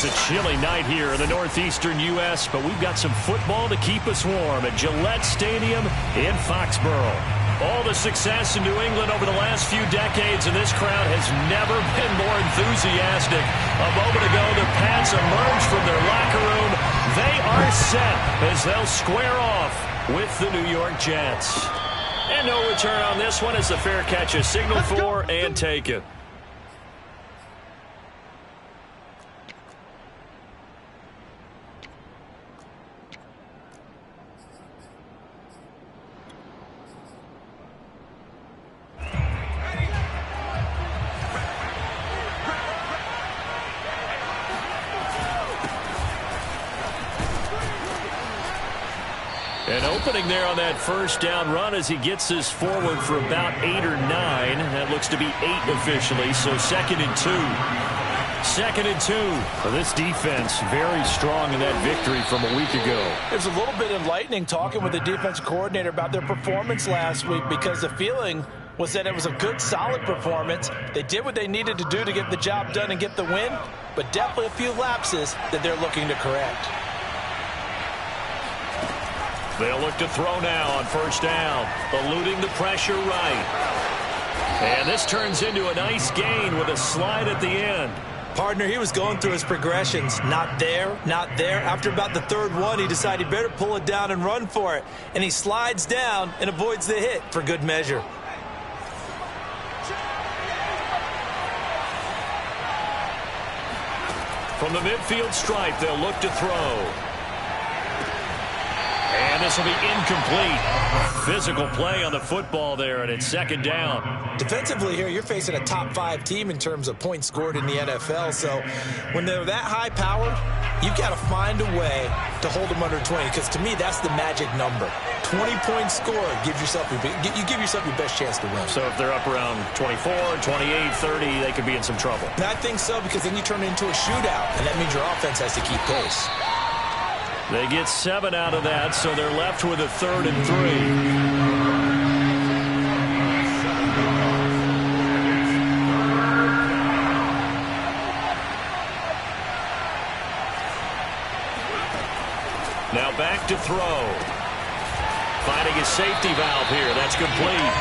is a chilly night here in the northeastern U.S., but we've got some football to keep us warm at Gillette Stadium in Foxborough. All the success in New England over the last few decades, and this crowd has never been more enthusiastic. A moment ago, the Pats emerged from their locker room. They are set as they'll square off with the New York Jets. And no return on this one as the fair catch is signaled for and taken. An opening there on that first down run as he gets this forward for about 8 or 9. That looks to be 8 officially, so 2nd and 2. 2nd and 2. Well, this defense very strong in that victory from a week ago. It's a little bit enlightening talking with the defense coordinator about their performance last week because the feeling was that it was a good, solid performance. They did what they needed to do to get the job done and get the win, but definitely a few lapses that they're looking to correct. They'll look to throw now on first down, eluding the pressure right. And this turns into a nice gain with a slide at the end. Partner, he was going through his progressions. Not there, not there. After about the third one, he decided he better pull it down and run for it. And he slides down and avoids the hit for good measure. From the midfield stripe, they'll look to throw. And this will be incomplete. Physical play on the football there, and it's 2nd down. Defensively here, you're facing a top 5 team in terms of points scored in the NFL. So when they're that high powered, you've got to find a way to hold them under 20. Because to me, that's the magic number. 20 points scored, you give yourself your best chance to win. So if they're up around 24, 28, 30, they could be in some trouble. And I think so, because then you turn it into a shootout, and that means your offense has to keep pace. They get 7 out of that, so they're left with a 3rd and 3. Now back to throw. Finding a safety valve here. That's complete.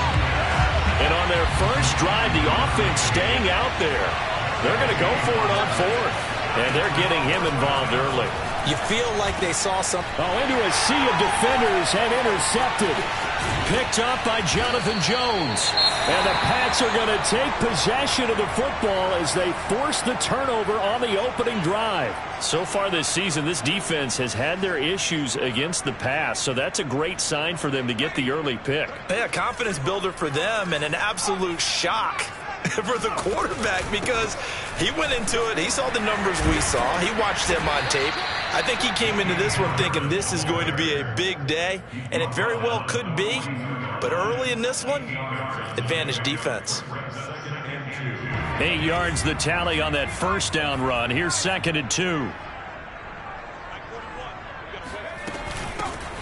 And on their first drive, the offense staying out there. They're going to go for it on 4th. And they're getting him involved early. You feel like they saw something. Into a sea of defenders and intercepted. Picked up by Jonathan Jones. And the Pats are going to take possession of the football as they force the turnover on the opening drive. So far this season, this defense has had their issues against the pass, so that's a great sign for them to get the early pick. Yeah, confidence builder for them and an absolute shock for the quarterback because he went into it. He saw the numbers we saw. He watched them on tape. I think he came into this one thinking this is going to be a big day, and it very well could be. But early in this one, advantage defense. 8 yards the tally on that first down run. Here's 2nd and 2.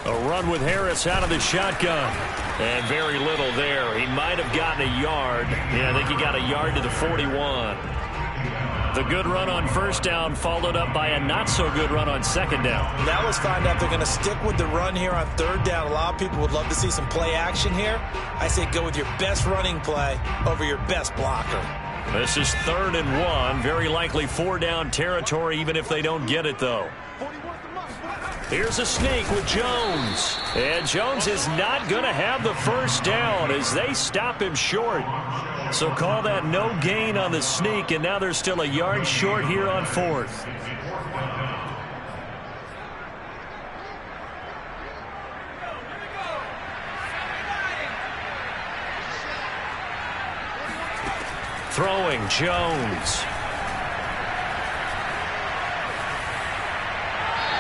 A run with Harris out of the shotgun. And very little there. He might have gotten a yard. Yeah, I think he got a yard to the 41. The good run on first down followed up by a not-so-good run on 2nd down. Now let's find out if they're going to stick with the run here on 3rd down. A lot of people would love to see some play action here. I say go with your best running play over your best blocker. This is 3rd and 1. Very likely 4-down territory, even if they don't get it, though. Here's a sneak with Jones. And Jones is not going to have the first down as they stop him short. So call that no gain on the sneak, and now they're still a yard short here on 4th. Throwing Jones.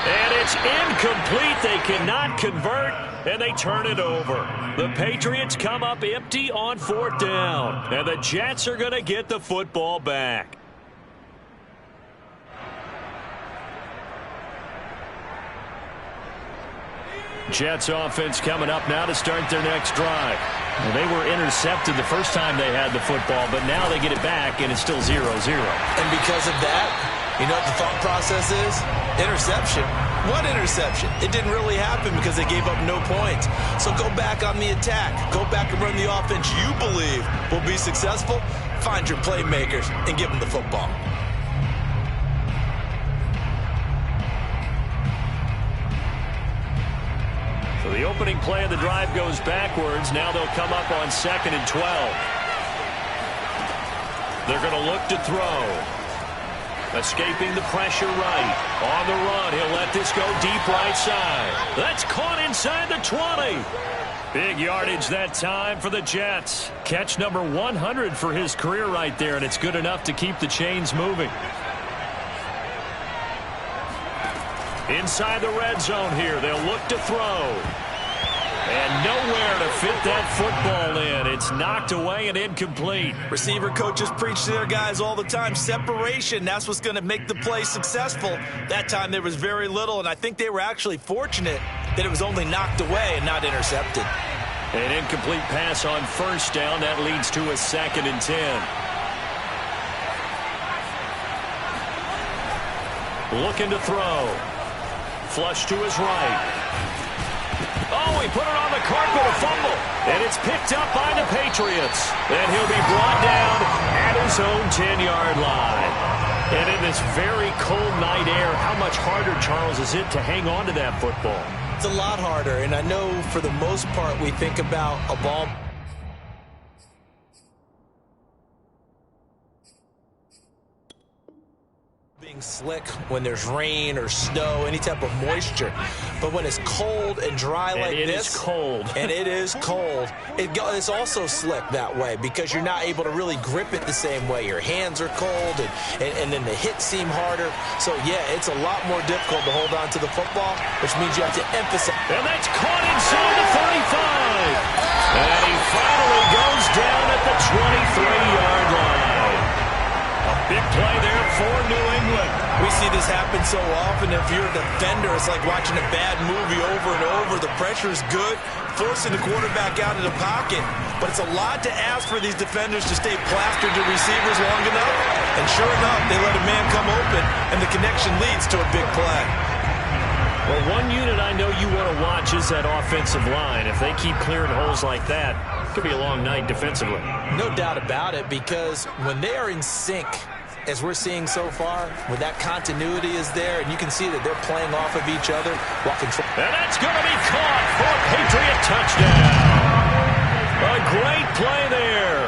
And it's incomplete. They cannot convert, and they turn it over. The Patriots come up empty on 4th down, and the Jets are going to get the football back. Jets offense coming up now to start their next drive. Well, they were intercepted the first time they had the football, but now they get it back, and it's still 0-0. And because of that, You know what the thought process is? Interception. What interception? It didn't really happen because they gave up no points. So go back on the attack. Go back and run the offense you believe will be successful. Find your playmakers and give them the football. So the opening play of the drive goes backwards. Now they'll come up on 2nd and 12. They're going to look to throw. Escaping the pressure right. On the run, he'll let this go deep right side. That's caught inside the 20. Big yardage that time for the Jets. Catch number 100 for his career right there, and it's good enough to keep the chains moving. Inside the red zone here, they'll look to throw. And nowhere to fit that football in. It's knocked away and incomplete. Receiver coaches preach to their guys all the time. Separation, that's what's going to make the play successful. That time there was very little, and I think they were actually fortunate that it was only knocked away and not intercepted. An incomplete pass on 1st down. That leads to a 2nd and 10. Looking to throw. Flush to his right. Oh, he put it on the carpet, a fumble. And it's picked up by the Patriots. And he'll be brought down at his own 10-yard line. And in this very cold night air, how much harder, Charles, is it to hang on to that football? It's a lot harder, and I know for the most part we think about a ball being slick when there's rain or snow, any type of moisture. But when it's cold and dry like this, it is cold. And it is cold, it's also slick that way because you're not able to really grip it the same way. Your hands are cold, and then the hits seem harder. So, yeah, it's a lot more difficult to hold on to the football, which means you have to emphasize. And that's caught inside the 35. And he finally goes down at the 23-yard line. A big play there for New England. We see this happen so often. If you're a defender, it's like watching a bad movie over and over. The pressure is good, forcing the quarterback out of the pocket. But it's a lot to ask for these defenders to stay plastered to receivers long enough. And sure enough, they let a man come open, and the connection leads to a big play. Well, one unit I know you want to watch is that offensive line. If they keep clearing holes like that, it could be a long night defensively. No doubt about it, because when they are in sync, as we're seeing so far, when that continuity is there, and you can see that they're playing off of each other while controlling. And that's going to be caught for a Patriot touchdown. A great play there.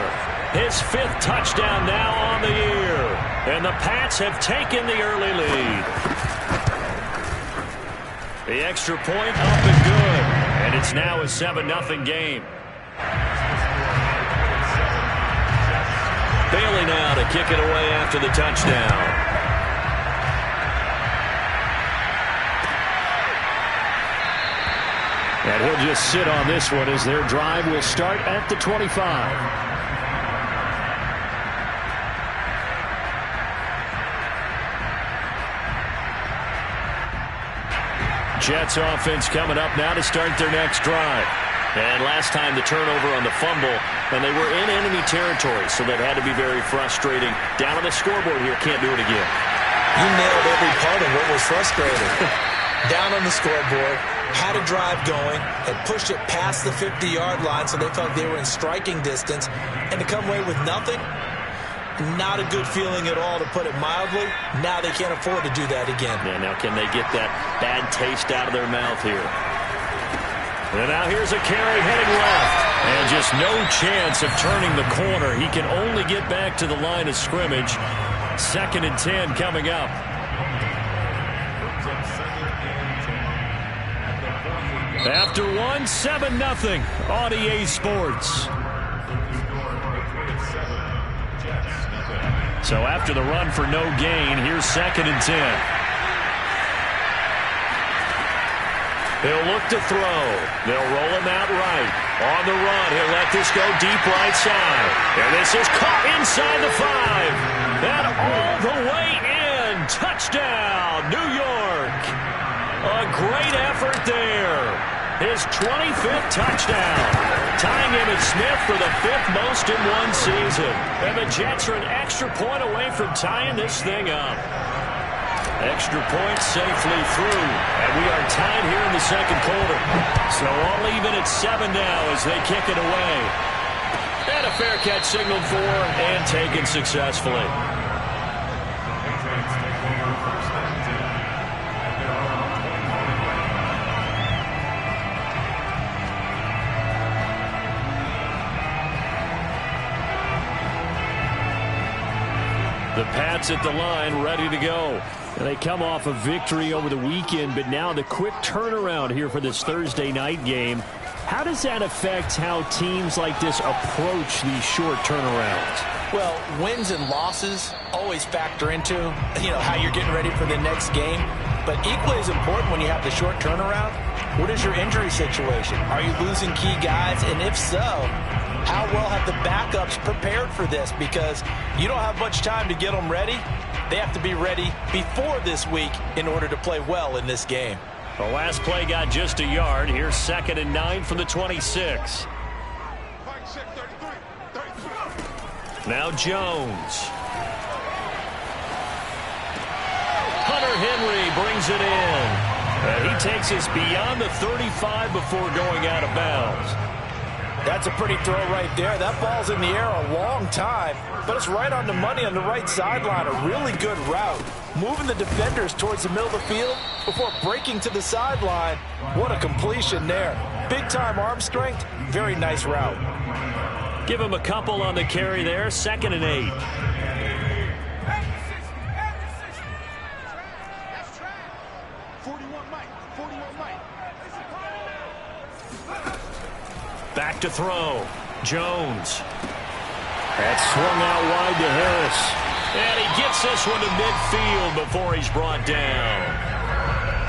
His 5th touchdown now on the year. And the Pats have taken the early lead. The extra point up and good. And it's now a 7-0 game. Bailey now to kick it away after the touchdown. And he'll just sit on this one as their drive will start at the 25. Jets offense coming up now to start their next drive. And last time the turnover on the fumble, and they were in enemy territory, so that had to be very frustrating. Down on the scoreboard here, can't do it again. You nailed every part of what was frustrating. Down on the scoreboard, had a drive going, had pushed it past the 50-yard line, so they felt they were in striking distance, and to come away with nothing, not a good feeling at all, to put it mildly. Now they can't afford to do that again. Yeah, now can they get that bad taste out of their mouth here? And now here's a carry heading left. And just no chance of turning the corner. He can only get back to the line of scrimmage. 2nd and 10 coming up. After one, 7-0 on EA Sports. So after the run for no gain, here's 2nd and 10. He'll look to throw. They'll roll him out right. On the run, he'll let this go deep right side. And this is caught inside the 5. And all the way in. Touchdown, New York. A great effort there. His 25th touchdown. Tying Emmitt Smith for the 5th most in one season. And the Jets are an extra point away from tying this thing up. Extra point safely through. And we are tied here in the second quarter. So all even at 7 now as they kick it away. And a fair catch signaled for and taken successfully. The Pats at the line, ready to go. And they come off a victory over the weekend, but now the quick turnaround here for this Thursday night game. How does that affect how teams like this approach these short turnarounds? Well, wins and losses always factor into, how you're getting ready for the next game. But equally as important when you have the short turnaround, what is your injury situation? Are you losing key guys? And if so, how well have the backups prepared for this? Because you don't have much time to get them ready. They have to be ready before this week in order to play well in this game. The last play got just a yard. Here's 2nd and 9 from the 26. Now Jones. Hunter Henry brings it in. And he takes us beyond the 35 before going out of bounds. That's a pretty throw right there. That ball's in the air a long time, but it's right on the money on the right sideline. A really good route. Moving the defenders towards the middle of the field before breaking to the sideline. What a completion there. Big-time arm strength. Very nice route. Give him a couple on the carry there. 2nd and 8. Back to throw. Jones. That's swung out wide to Harris. And he gets this one to midfield before he's brought down.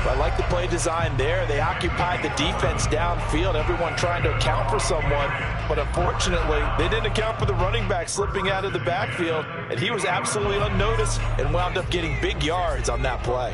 I like the play design there. They occupied the defense downfield, everyone trying to account for someone. But unfortunately, they didn't account for the running back slipping out of the backfield. And he was absolutely unnoticed and wound up getting big yards on that play.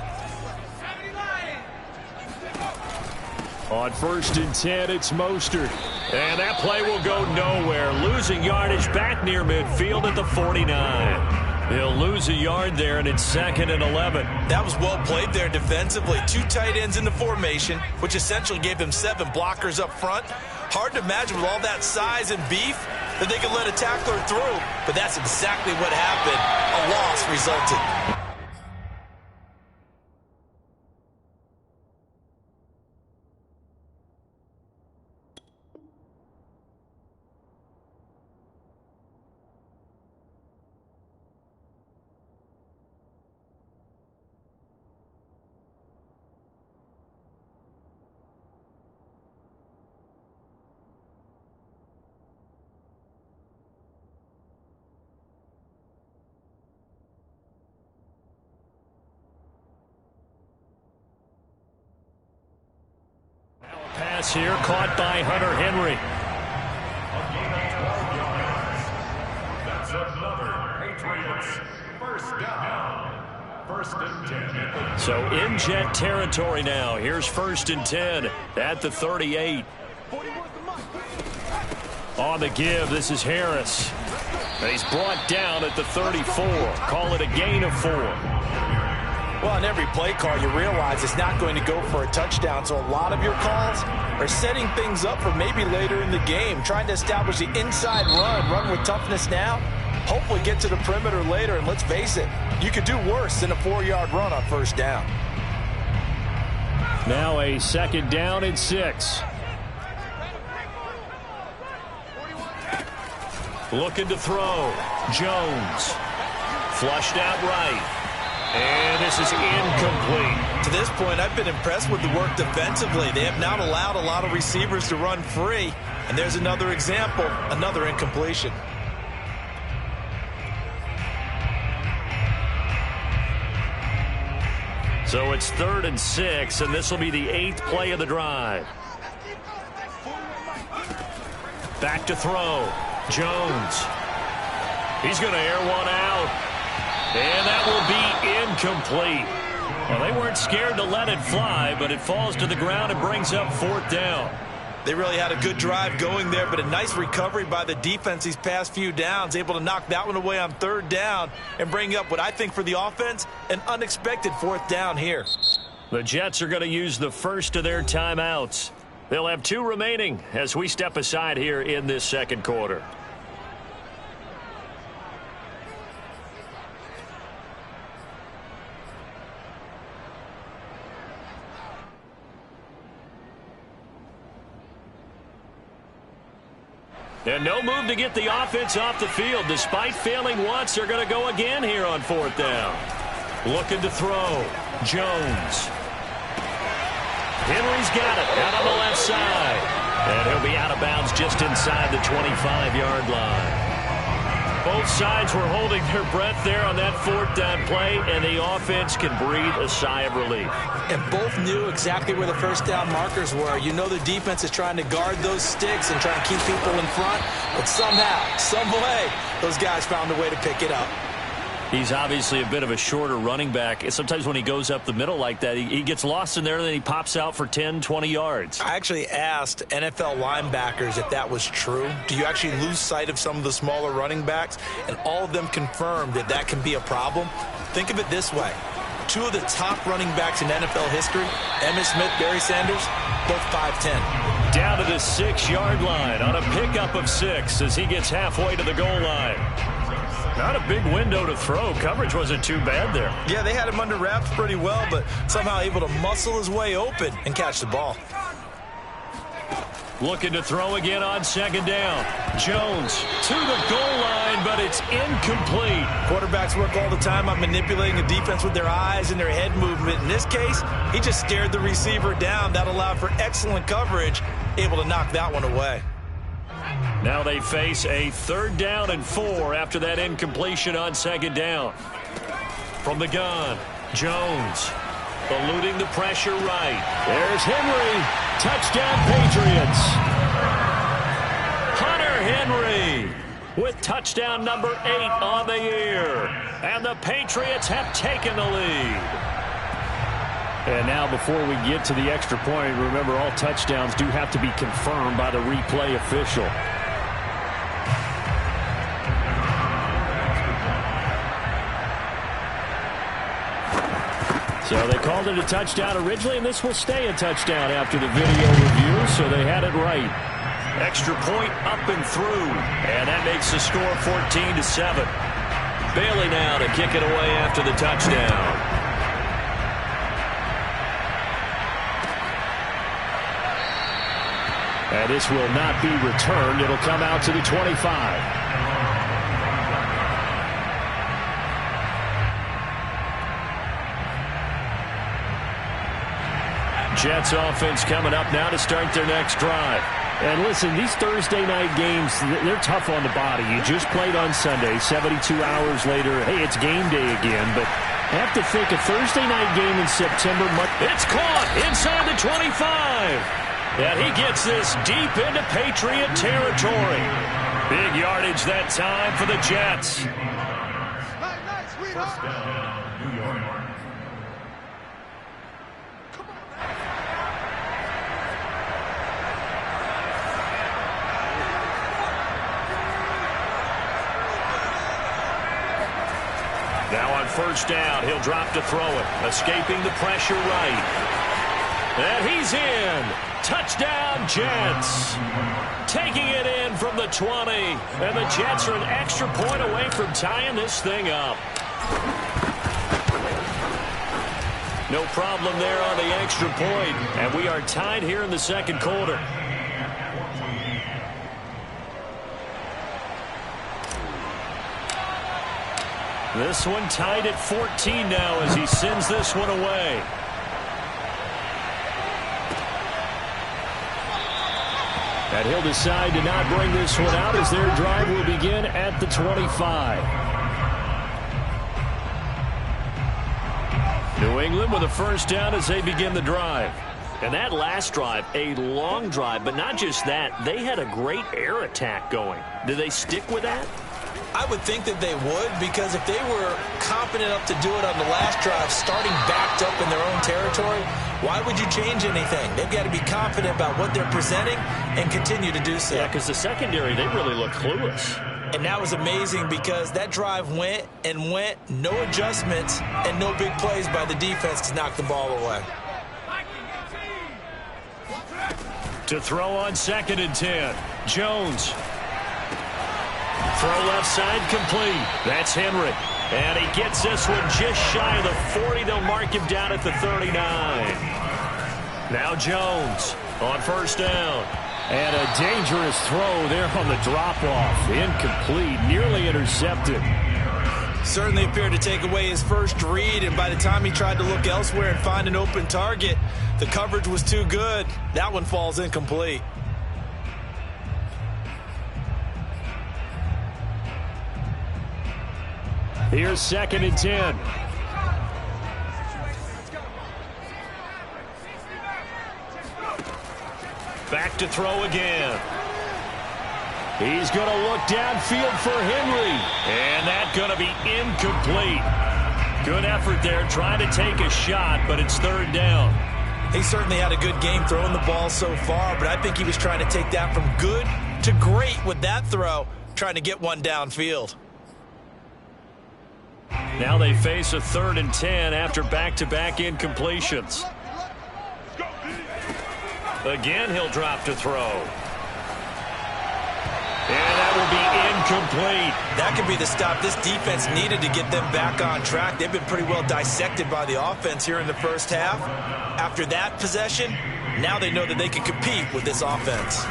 On 1st and 10, it's Mostert. And that play will go nowhere. Losing yardage back near midfield at the 49. He'll lose a yard there, and it's 2nd and 11. That was well played there defensively. 2 tight ends in the formation, which essentially gave them 7 blockers up front. Hard to imagine with all that size and beef that they could let a tackler through. But that's exactly what happened. A loss resulted. Pass here caught by Hunter Henry. That's another Patriots first down. 1st and 10. So in Jet territory now. Here's 1st and 10 at the 38. On the give, this is Harris. And he's brought down at the 34. Call it a gain of 4. Well, on every play call, you realize it's not going to go for a touchdown. So a lot of your calls are setting things up for maybe later in the game, trying to establish the inside run with toughness now, hopefully get to the perimeter later. And let's face it, you could do worse than a 4-yard run on 1st down. Now a 2nd down and 6. Looking to throw. Jones. Flushed out right. And this is incomplete. To this point, I've been impressed with the work defensively. They have not allowed a lot of receivers to run free. And there's another example, another incompletion. So it's 3rd and 6, and this will be the 8th play of the drive. Back to throw. Jones. He's going to air one out. And that will be incomplete. Well, they weren't scared to let it fly, but it falls to the ground and brings up 4th down. They really had a good drive going there, but a nice recovery by the defense these past few downs, able to knock that one away on 3rd down and bring up what I think for the offense, an unexpected 4th down here. The Jets are going to use the first of their timeouts. They'll have 2 remaining as we step aside here in this second quarter. And no move to get the offense off the field. Despite failing once, they're going to go again here on 4th down. Looking to throw. Jones. Henry's got it out on the left side. And he'll be out of bounds just inside the 25-yard line. Both sides were holding their breath there on that 4th down play, and the offense can breathe a sigh of relief. And both knew exactly where the 1st down markers were. You know the defense is trying to guard those sticks and trying to keep people in front, but somehow, some way, those guys found a way to pick it up. He's obviously a bit of a shorter running back. Sometimes when he goes up the middle like that, he gets lost in there, and then he pops out for 10, 20 yards. I actually asked NFL linebackers if that was true. Do you actually lose sight of some of the smaller running backs? And all of them confirmed that that can be a problem. Think of it this way. 2 of the top running backs in NFL history, Emmitt Smith, Barry Sanders, both 5'10". Down to the 6-yard line on a pickup of 6 as he gets halfway to the goal line. Not a big window to throw. Coverage wasn't too bad there. Yeah, they had him under wraps pretty well, but somehow able to muscle his way open and catch the ball. Looking to throw again on 2nd down. Jones to the goal line, but it's incomplete. Quarterbacks work all the time on manipulating a defense with their eyes and their head movement. In this case, he just stared the receiver down. That allowed for excellent coverage, able to knock that one away. Now they face a 3rd down and 4 after that incompletion on 2nd down. From the gun, Jones eluding the pressure right. There's Henry. Touchdown, Patriots. Hunter Henry with touchdown number 8 on the year. And the Patriots have taken the lead. And now before we get to the extra point, remember all touchdowns do have to be confirmed by the replay official. So they called it a touchdown originally, and this will stay a touchdown after the video review, so they had it right. Extra point up and through, and that makes the score 14-7. Bailey now to kick it away after the touchdown. And this will not be returned. It'll come out to the 25. Jets offense coming up now to start their next drive. And listen, these Thursday night games, they're tough on the body. You just played on Sunday, 72 hours later, hey, it's game day again. But I have to think a Thursday night game in September. It's caught inside the 25. And he gets this deep into Patriot territory. Big yardage that time for the Jets. First down, New York. Now on 1st down, he'll drop to throw it. Escaping the pressure right. And he's in. Touchdown, Jets. Taking it in from the 20. And the Jets are an extra point away from tying this thing up. No problem there on the extra point. And we are tied here in the second quarter. This one tied at 14 now as he sends this one away. And he'll decide to not bring this one out as their drive will begin at the 25. New England with a 1st down as they begin the drive. And that last drive, a long drive, but not just that. They had a great air attack going. Do they stick with that? I would think that they would, because if they were confident enough to do it on the last drive, starting backed up in their own territory, why would you change anything? They've got to be confident about what they're presenting and continue to do so. Yeah, because the secondary, they really look clueless. And that was amazing because that drive went and went, no adjustments, and no big plays by the defense to knock the ball away. To throw on 2nd and 10. Jones. Throw left side complete. That's Henry. And he gets this one just shy of the 40. They'll mark him down at the 39. Now Jones on 1st down. And a dangerous throw there on the drop-off. Incomplete, nearly intercepted. Certainly appeared to take away his first read, and by the time he tried to look elsewhere and find an open target, the coverage was too good. That one falls incomplete. Here's 2nd and 10. Back to throw again. He's going to look downfield for Henry. And that's going to be incomplete. Good effort there, trying to take a shot, but it's 3rd down. He certainly had a good game throwing the ball so far, but I think he was trying to take that from good to great with that throw, trying to get one downfield. Now they face a 3rd and 10 after back-to-back incompletions. Again, he'll drop to throw. And that will be incomplete. That could be the stop this defense needed to get them back on track. They've been pretty well dissected by the offense here in the first half. After that possession, now they know that they can compete with this offense.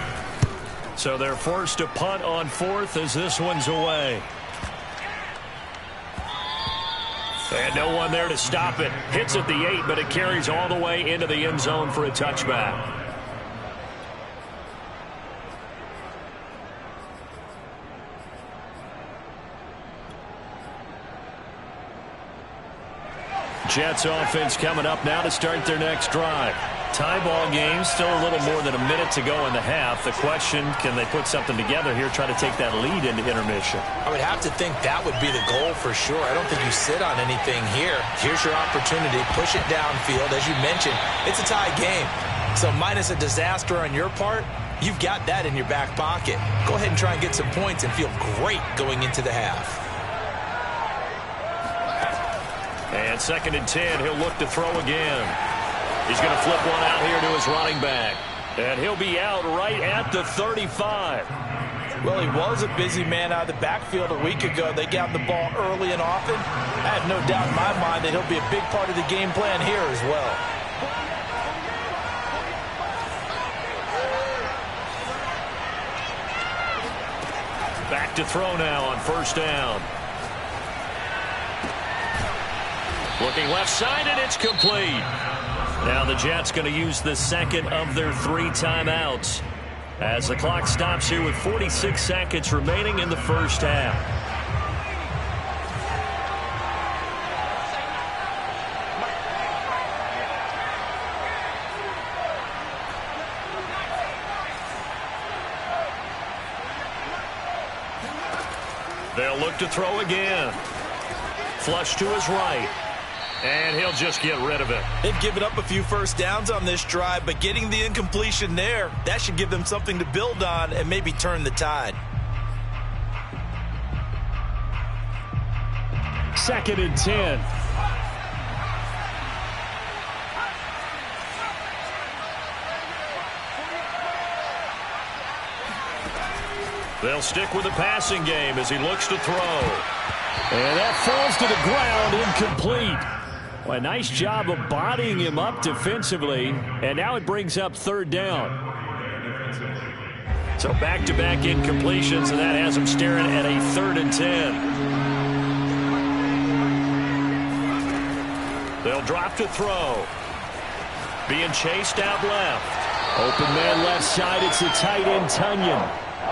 So they're forced to punt on 4th as this one's away. And no one there to stop it. Hits at the 8, but it carries all the way into the end zone for a touchback. Jets offense coming up now to start their next drive. Tie ball game, still a little more than a minute to go in the half. The question, can they put something together here, try to take that lead into intermission? I would have to think that would be the goal for sure. I don't think you sit on anything here. Here's your opportunity. Push it downfield. As you mentioned, it's a tie game. So minus a disaster on your part, you've got that in your back pocket. Go ahead and try and get some points and feel great going into the half. And 2nd and 10, he'll look to throw again. He's going to flip one out here to his running back. And he'll be out right at the 35. Well, he was a busy man out of the backfield a week ago. They got the ball early and often. I have no doubt in my mind that he'll be a big part of the game plan here as well. Back to throw now on 1st down. Looking left side, and it's complete. Now the Jets going to use the 2nd of their 3 timeouts as the clock stops here with 46 seconds remaining in the first half. They'll look to throw again. Flush to his right. And he'll just get rid of it. They've given up a few first downs on this drive, but getting the incompletion there, that should give them something to build on and maybe turn the tide. 2nd and 10. They'll stick with the passing game as he looks to throw. And that falls to the ground, incomplete. Well, a nice job of bodying him up defensively, and now it brings up 3rd down. So back-to-back incompletions, and that has him staring at a 3rd and 10. They'll drop to throw. Being chased out left. Open man left side, it's the tight end, Tunyon.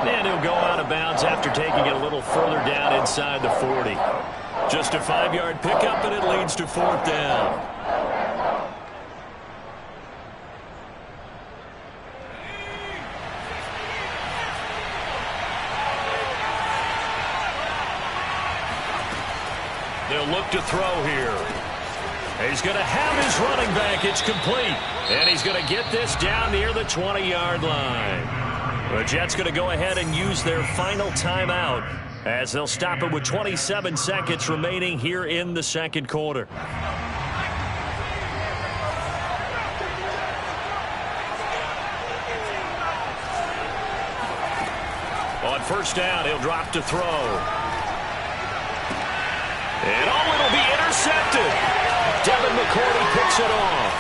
And he'll go out of bounds after taking it a little further down inside the 40. Just a 5-yard pickup, and it leads to 4th down. he'll look to throw here. He's going to have his running back. It's complete. And he's going to get this down near the 20-yard line. The Jets going to go ahead and use their final timeout as they'll stop it with 27 seconds remaining here in the second quarter. On first down, he'll drop to throw. And it'll be intercepted. Devin McCourty picks it off.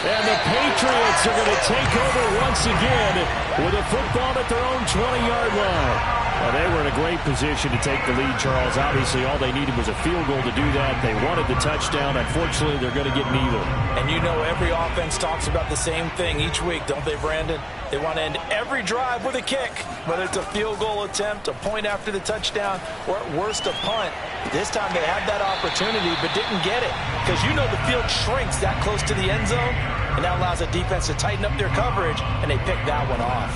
And the Patriots are going to take over once again with a football at their own 20-yard line. Well, they were in a great position to take the lead, Charles. Obviously, all they needed was a field goal to do that. They wanted the touchdown. Unfortunately, they're going to get neither. And you know every offense talks about the same thing each week, don't they, Brandon? They want to end every drive with a kick, whether it's a field goal attempt, a point after the touchdown, or at worst a punt. This time they had that opportunity but didn't get it because you know the field shrinks that close to the end zone, and that allows the defense to tighten up their coverage, and they picked that one off.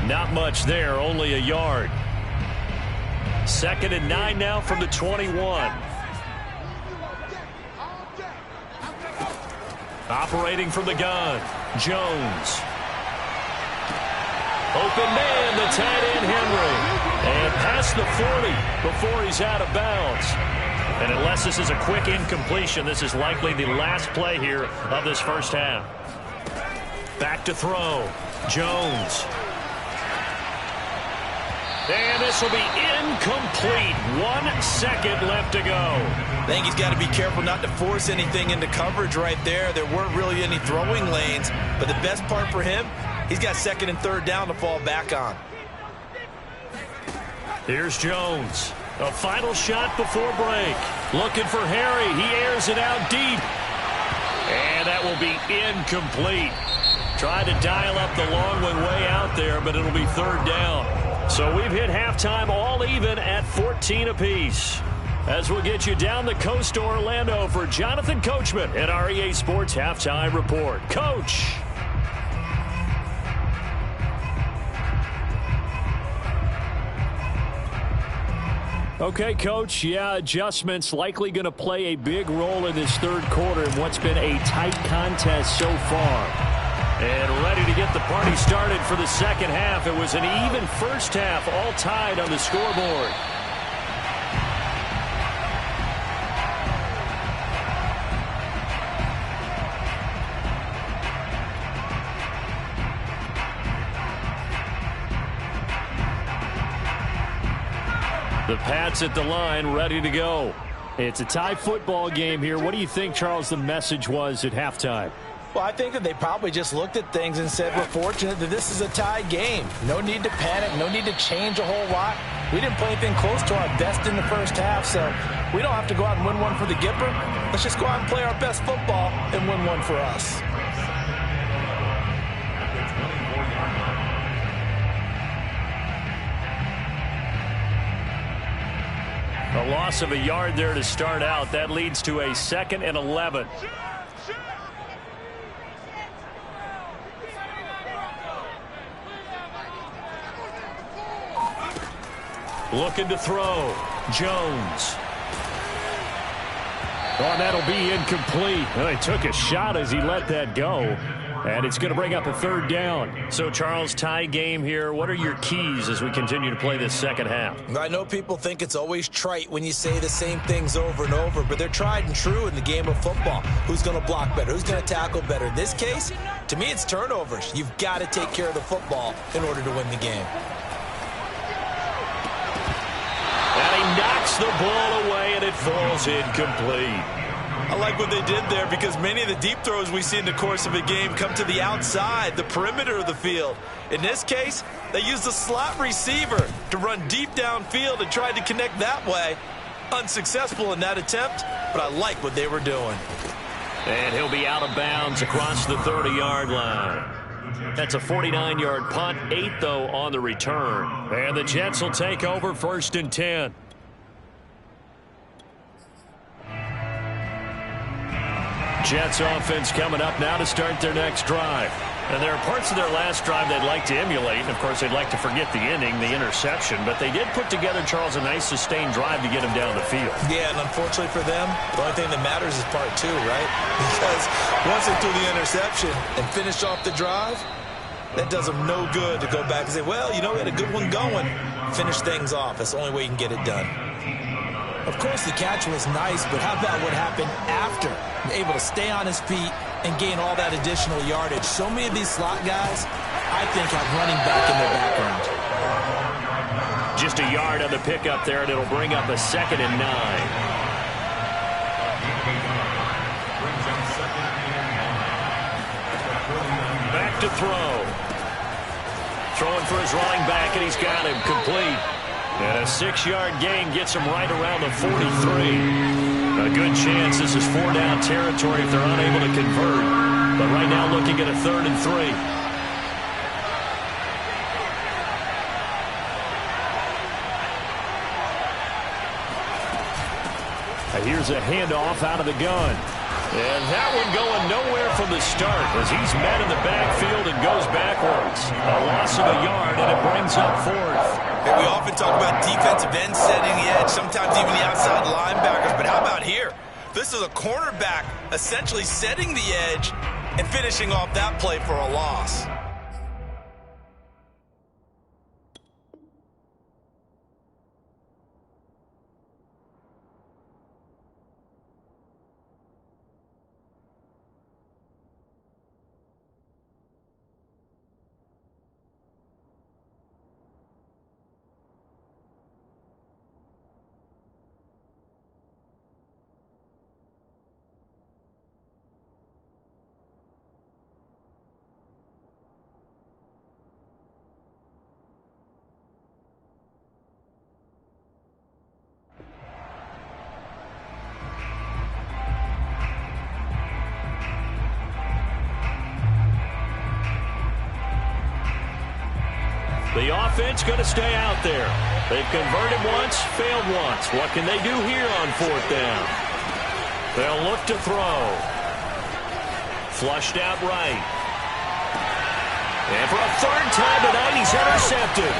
Not much there, only a yard. 2nd and 9 now from the 21. Operating from the gun, Jones. Open man, the tight end Henry. And past the 40 before he's out of bounds. And unless this is a quick incompletion, this is likely the last play here of this first half. Back to throw, Jones. And this will be incomplete. 1 second left to go. I think he's got to be careful not to force anything into coverage right there. There weren't really any throwing lanes. But the best part for him, he's got 2nd and 3rd down to fall back on. Here's Jones. A final shot before break. Looking for Harry. He airs it out deep. And that will be incomplete. Tried to dial up the long one way out there, but it'll be 3rd down. So we've hit halftime all even at 14 apiece. As we'll get you down the coast to Orlando for Jonathan Coachman at our EA Sports Halftime Report. Coach. Okay, Coach. Yeah, adjustments likely going to play a big role in this 3rd quarter in what's been a tight contest so far. And ready to get the party started for the 2nd half. It was an even first half, all tied on the scoreboard. The Pats at the line, ready to go. It's a tie football game here. What do you think, Charles, the message was at halftime? Well, I think that they probably just looked at things and said, we're fortunate that this is a tie game. No need to panic, no need to change a whole lot. We didn't play anything close to our best in the first half, so we don't have to go out and win one for the Gipper. Let's just go out and play our best football and win one for us. A loss of a yard there to start out. That leads to a 2nd and 11. Looking to throw. Jones. Oh, that'll be incomplete. Well, he took a shot as he let that go. And it's going to bring up a 3rd down. So, Charles, tie game here. What are your keys as we continue to play this 2nd half? I know people think it's always trite when you say the same things over and over, but they're tried and true in the game of football. Who's going to block better? Who's going to tackle better? In this case, to me, it's turnovers. You've got to take care of the football in order to win the game. And he knocks the ball away, and it falls incomplete. I like what they did there because many of the deep throws we see in the course of a game come to the outside, the perimeter of the field. In this case, they used the slot receiver to run deep downfield and tried to connect that way. Unsuccessful in that attempt, but I like what they were doing. And he'll be out of bounds across the 30-yard line. That's a 49-yard punt, 8, though, on the return. And the Jets will take over 1st and 10. Jets offense coming up now to start their next drive. And there are parts of their last drive they'd like to emulate. And, of course, they'd like to forget the inning, the interception. But they did put together, Charles, a nice sustained drive to get him down the field. Yeah, and unfortunately for them, the only thing that matters is part two, right? Because once they threw the interception and finished off the drive, that does them no good to go back and say, well, you know, we had a good one going. Finish things off. That's the only way you can get it done. Of course, the catch was nice, but how about what happened after? Able to stay on his feet and gain all that additional yardage. So many of these slot guys, I think, have running back in their background. Just a yard on the pickup there, and it'll bring up a 2nd and 9. Back to throw. Throwing for his running back, and he's got him complete. And a 6-yard gain gets him right around the 43. A good chance this is 4-down territory if they're unable to convert. But right now looking at a 3rd and 3. Here's a handoff out of the gun. And that one going nowhere from the start as he's met in the backfield and goes backwards. A loss of a yard, and it brings up 4th. Hey, we often talk about defensive ends setting the edge, sometimes even the outside linebackers. But how about here? This is a cornerback essentially setting the edge and finishing off that play for a loss. The offense going to stay out there. They've converted once, failed once. What can they do here on 4th down? They'll look to throw. Flushed out right. And for a 3rd time tonight, he's intercepted.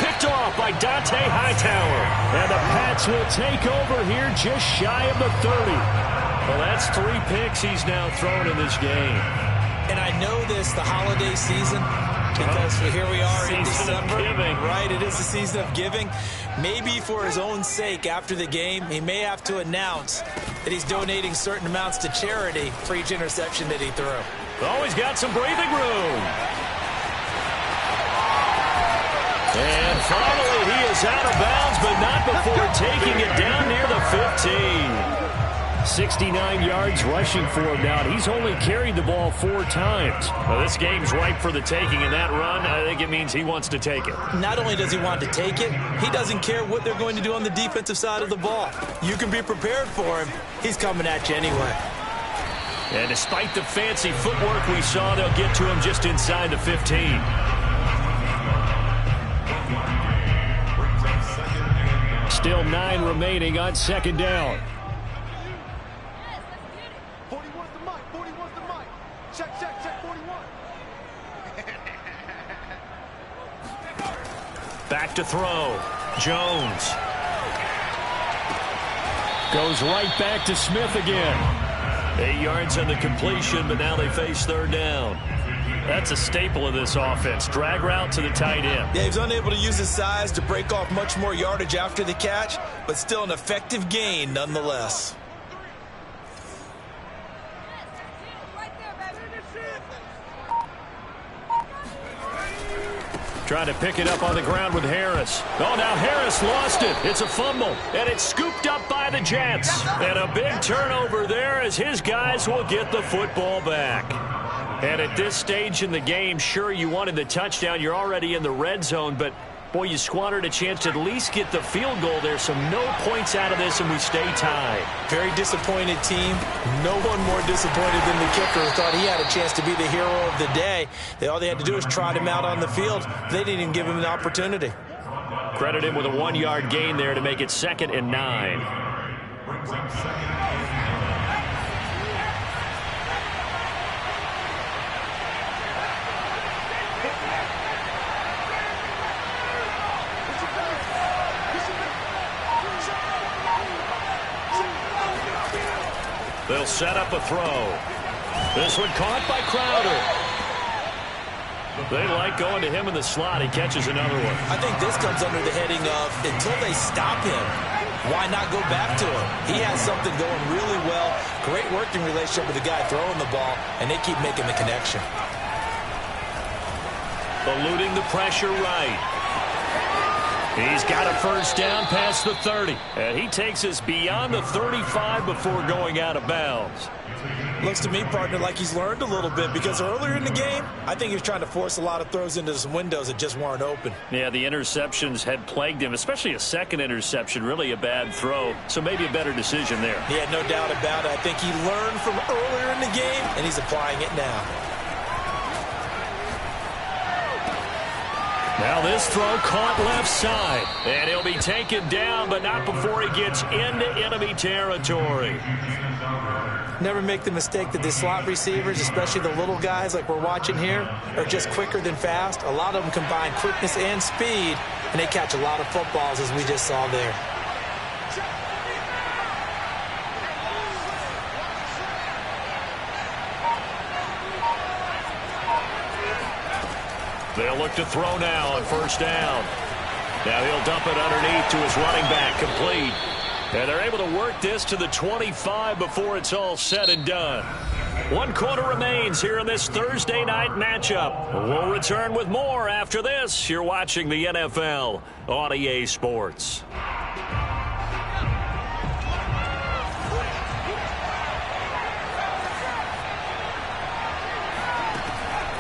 Picked off by Dante Hightower. And the Pats will take over here just shy of the 30. Well, that's 3 picks he's now thrown in this game. And I know this, the holiday season, because here we are in December, right? It is the season of giving. Maybe for his own sake, after the game, he may have to announce that he's donating certain amounts to charity for each interception that he threw. Oh, he's got some breathing room. And finally, he is out of bounds, but not before taking it down near the 15. 69 yards rushing for him now. He's only carried the ball 4 times. Well, this game's ripe for the taking, and that run, I think it means he wants to take it. Not only does he want to take it, he doesn't care what they're going to do on the defensive side of the ball. You can be prepared for him. He's coming at you anyway. And despite the fancy footwork we saw, they'll get to him just inside the 15. Still 9 remaining on 2nd down. Back to throw. Jones. Goes right back to Smith again. 8 yards on the completion, but now they face 3rd down. That's a staple of this offense. Drag route to the tight end. Yeah, he's unable to use his size to break off much more yardage after the catch, but still an effective gain nonetheless. Trying to pick it up on the ground with Harris. Oh, now Harris lost it. It's a fumble, and it's scooped up by the Jets. And a big turnover there as his guys will get the football back. And at this stage in the game, sure, you wanted the touchdown. You're already in the red zone, but, boy, you squandered a chance to at least get the field goal there. So no points out of this, and we stay tied. Very disappointed team. No one more disappointed than the kicker who thought he had a chance to be the hero of the day. All they had to do was trot him out on the field. They didn't even give him an opportunity. Credit him with a 1-yard gain there to make it 2nd and 9. They'll set up a throw. This one caught by Crowder. They like going to him in the slot. He catches another one. I think this comes under the heading of until they stop him, why not go back to him? He has something going really well. Great working relationship with the guy throwing the ball, and they keep making the connection. Eluding the pressure right. He's got a first down past the 30. And he takes us beyond the 35 before going out of bounds. Looks to me, partner, like he's learned a little bit, because earlier in the game, I think he was trying to force a lot of throws into some windows that just weren't open. Yeah, the interceptions had plagued him, especially a second interception, really a bad throw. So maybe a better decision there. Yeah, no doubt about it. I think he learned from earlier in the game, and he's applying it now. Now this throw caught left side. And he'll be taken down, but not before he gets into enemy territory. Never make the mistake that the slot receivers, especially the little guys like we're watching here, are just quicker than fast. A lot of them combine quickness and speed, and they catch a lot of footballs, as we just saw there. They'll look to throw now on first down. Now he'll dump it underneath to his running back, complete. And they're able to work this to the 25 before it's all said and done. 1 quarter remains here in this Thursday night matchup. We'll return with more after this. You're watching the NFL on EA Sports.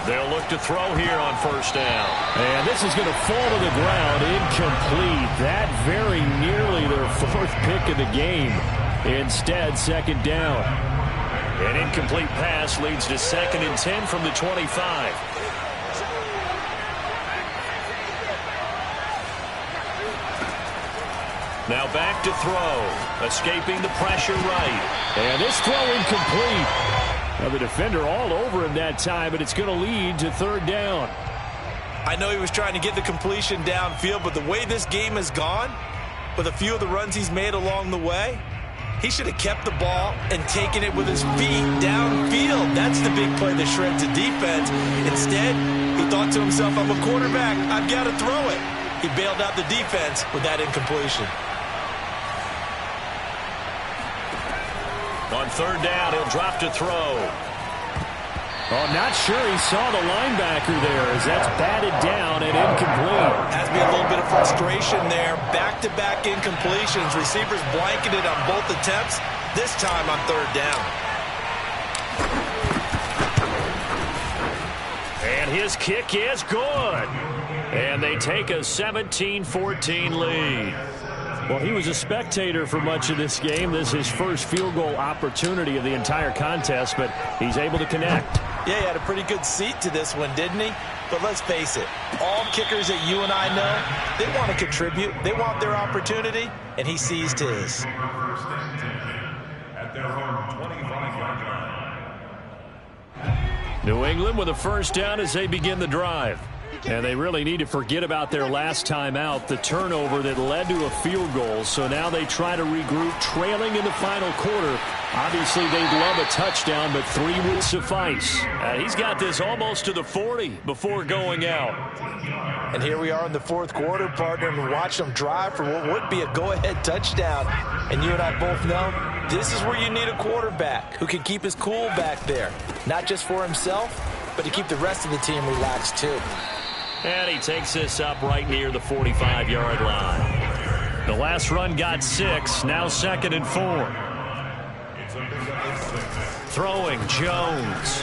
They'll look to throw here on first down. And this is going to fall to the ground, incomplete. That very nearly their 4th pick of the game. Instead, second down. An incomplete pass leads to 2nd and 10 from the 25. Now back to throw. Escaping the pressure right. And this throw incomplete. Now the defender all over him that time, but it's going to lead to 3rd down. I know he was trying to get the completion downfield, but the way this game has gone, with a few of the runs he's made along the way, he should have kept the ball and taken it with his feet downfield. That's the big play that shreds the defense. Instead, he thought to himself, I'm a quarterback, I've got to throw it. He bailed out the defense with that incompletion. On 3rd down, he'll drop to throw. Oh, not sure he saw the linebacker there as that's batted down and incomplete. Has to be a little bit of frustration there. Back-to-back incompletions. Receivers blanketed on both attempts, this time on 3rd down. And his kick is good. And they take a 17-14 lead. Well, he was a spectator for much of this game. This is his first field goal opportunity of the entire contest, but he's able to connect. Yeah, he had a pretty good seat to this one, didn't he? But let's face it, all kickers that you and I know, they want to contribute. They want their opportunity, and he seized his. At their home 25-yard line. New England with a first down as they begin the drive. And they really need to forget about their last time out, the turnover that led to a field goal. So now they try to regroup, trailing in the final quarter. Obviously, they'd love a touchdown, but 3 would suffice. He's got this almost to the 40 before going out. And here we are in the 4th quarter, partner, and watch them drive for what would be a go-ahead touchdown. And you and I both know this is where you need a quarterback who can keep his cool back there, not just for himself, but to keep the rest of the team relaxed too. And he takes this up right near the 45-yard line. The last run got 6, now 2nd and 4. Throwing, Jones.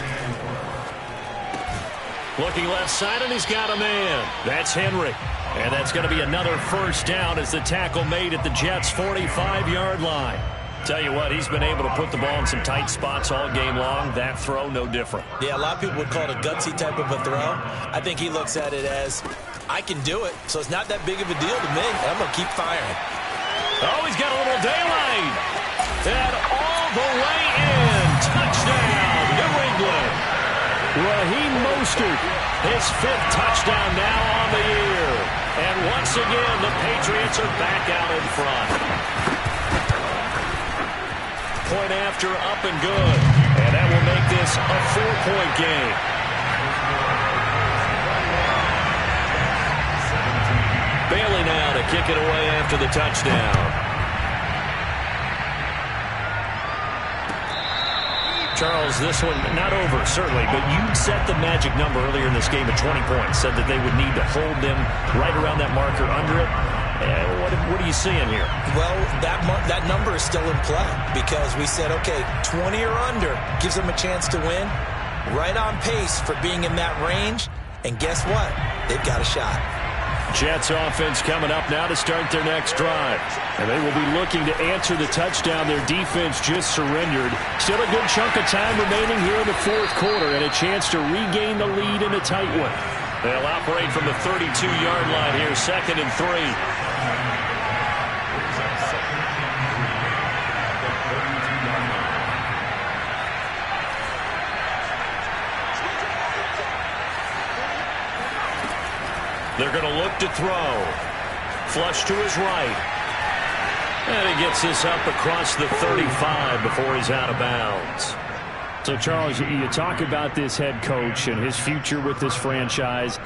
Looking left side, and he's got a man. That's Henry. And that's going to be another first down as the tackle made at the Jets' 45-yard line. Tell you what, he's been able to put the ball in some tight spots all game long. That throw, no different. Yeah, a lot of people would call it a gutsy type of a throw. I think he looks at it as, I can do it, so it's not that big of a deal to me, and I'm going to keep firing. Oh, he's got a little daylight. And all the way in. Touchdown, New England. Raheem Mostert, his 5th touchdown now on the year. And once again, the Patriots are back out in front. point after, up and good. And that will make this a 4-point game. Bailey now to kick it away after the touchdown. Charles, this one not over, certainly, but you set the magic number earlier in this game at 20 points, said that they would need to hold them right around that marker under it. What are you seeing here? Well, that number is still in play because we said, okay, 20 or under gives them a chance to win. Right on pace for being in that range, and guess what? They've got a shot. Jets offense coming up now to start their next drive. And they will be looking to answer the touchdown their defense just surrendered. Still a good chunk of time remaining here in the fourth quarter and a chance to regain the lead in a tight one. They'll operate from the 32-yard line here, 2nd and 3. They're going to look to throw. Flush to his right. And he gets this up across the 35 before he's out of bounds. So, Charles, you talk about this head coach and his future with this franchise.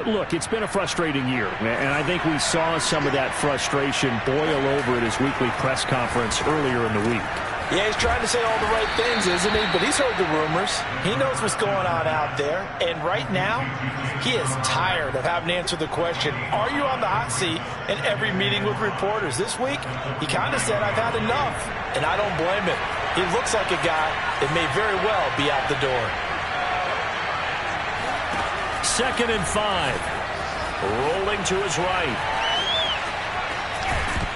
Look, it's been a frustrating year, and I think we saw some of that frustration boil over at his weekly press conference earlier in the week. Yeah, he's trying to say all the right things, isn't he? But he's heard the rumors. He knows what's going on out there. And right now, he is tired of having to answer the question, are you on the hot seat in every meeting with reporters? This week, he kind of said, I've had enough. And I don't blame him. He looks like a guy that may very well be out the door. 2nd and 5. Rolling to his right.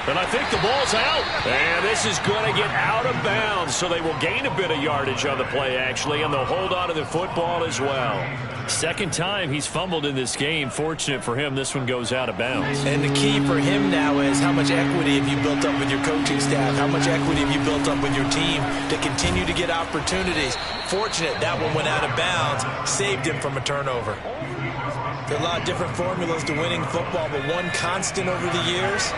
And I think the ball's out. And this is going to get out of bounds, so they will gain a bit of yardage on the play, actually, and they'll hold on to the football as well. Second time he's fumbled in this game. Fortunate for him, this one goes out of bounds. And the key for him now is how much equity have you built up with your coaching staff? How much equity have you built up with your team to continue to get opportunities? Fortunate that one went out of bounds, saved him from a turnover. There are a lot of different formulas to winning football, but one constant over the years,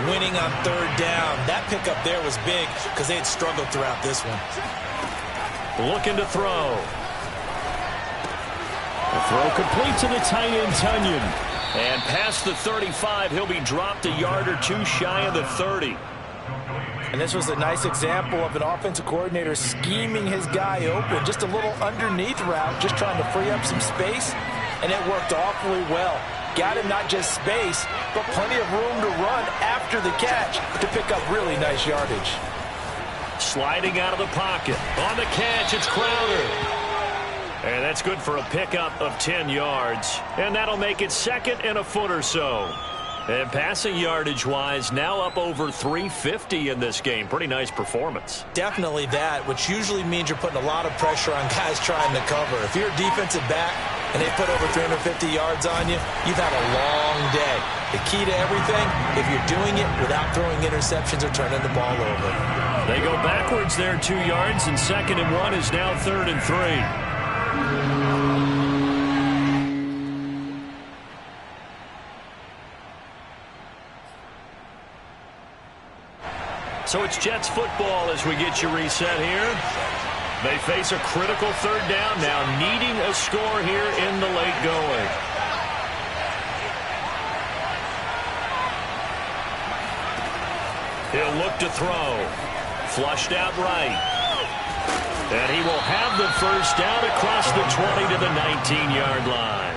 winning on 3rd down. That pickup there was big because they had struggled throughout this one. Looking to throw. The throw complete to the tight end, Tonyan. And past the 35, he'll be dropped a yard or two shy of the 30. And this was a nice example of an offensive coordinator scheming his guy open. Just a little underneath route, just trying to free up some space. And it worked awfully well. Got him not just space, but plenty of room to run after the catch to pick up really nice yardage. Sliding out of the pocket. On the catch, it's Crowder. And that's good for a pickup of 10 yards. And that'll make it 2nd and a foot or so. And passing yardage-wise, now up over 350 in this game. Pretty nice performance. Definitely that, which usually means you're putting a lot of pressure on guys trying to cover. If you're a defensive back and they put over 350 yards on you, you've had a long day. The key to everything, if you're doing it without throwing interceptions or turning the ball over. They go backwards there 2 yards, and 2nd and 1 is now 3rd and 3. So it's Jets football as we get you reset here. They face a critical 3rd down now, needing a score here in the late going. He'll look to throw. Flushed out right. And he will have the first down across the 20 to the 19-yard line.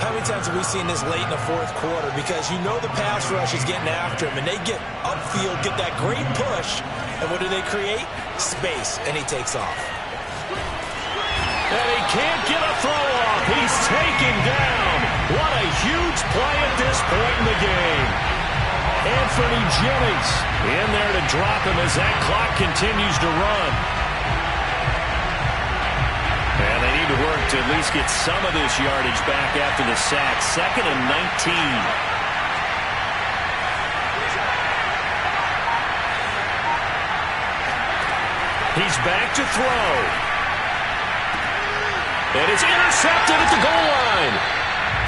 How many times have we seen this late in the fourth quarter? Because you know the pass rush is getting after him, and they get upfield, get that great push, and what do they create? Space, and he takes off. And he can't get a throw off. He's taken down. What a huge play at this point in the game. Anthony Jennings in there to drop him as that clock continues to run. And they need to work to at least get some of this yardage back after the sack. 2nd and 19. He's back to throw. And it's intercepted at the goal line.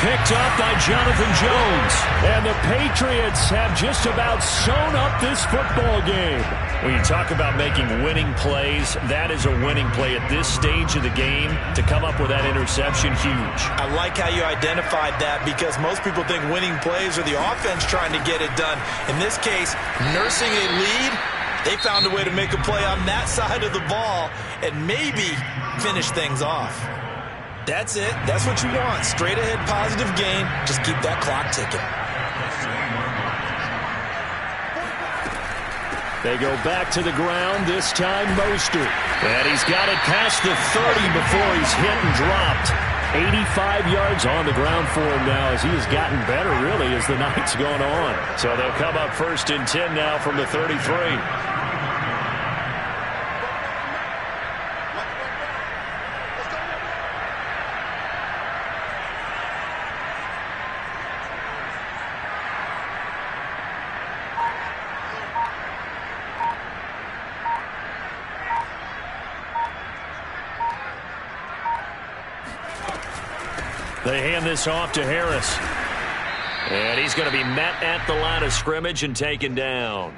Picked up by Jonathan Jones. And the Patriots have just about sewn up this football game. When you talk about making winning plays, that is a winning play at this stage of the game. To come up with that interception, huge. I like how you identified that because most people think winning plays are the offense trying to get it done. In this case, nursing a lead, they found a way to make a play on that side of the ball and maybe finish things off. That's it. That's what you want. Straight ahead positive gain. Just keep that clock ticking. They go back to the ground, this time Mostert. And he's got it past the 30 before he's hit and dropped. 85 yards on the ground for him now as he has gotten better, really, as the night's gone on. So they'll come up 1st and 10 now from the 33. They hand this off to Harris. And he's going to be met at the line of scrimmage and taken down.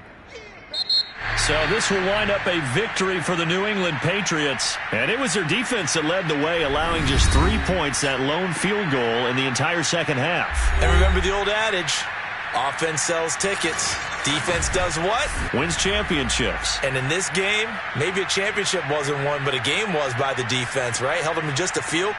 So this will wind up a victory for the New England Patriots. And it was their defense that led the way, allowing just 3 points, that lone field goal in the entire second half. And remember the old adage, offense sells tickets. Defense does what? Wins championships. And in this game, maybe a championship wasn't won, but a game was by the defense, right? Held them to just a field.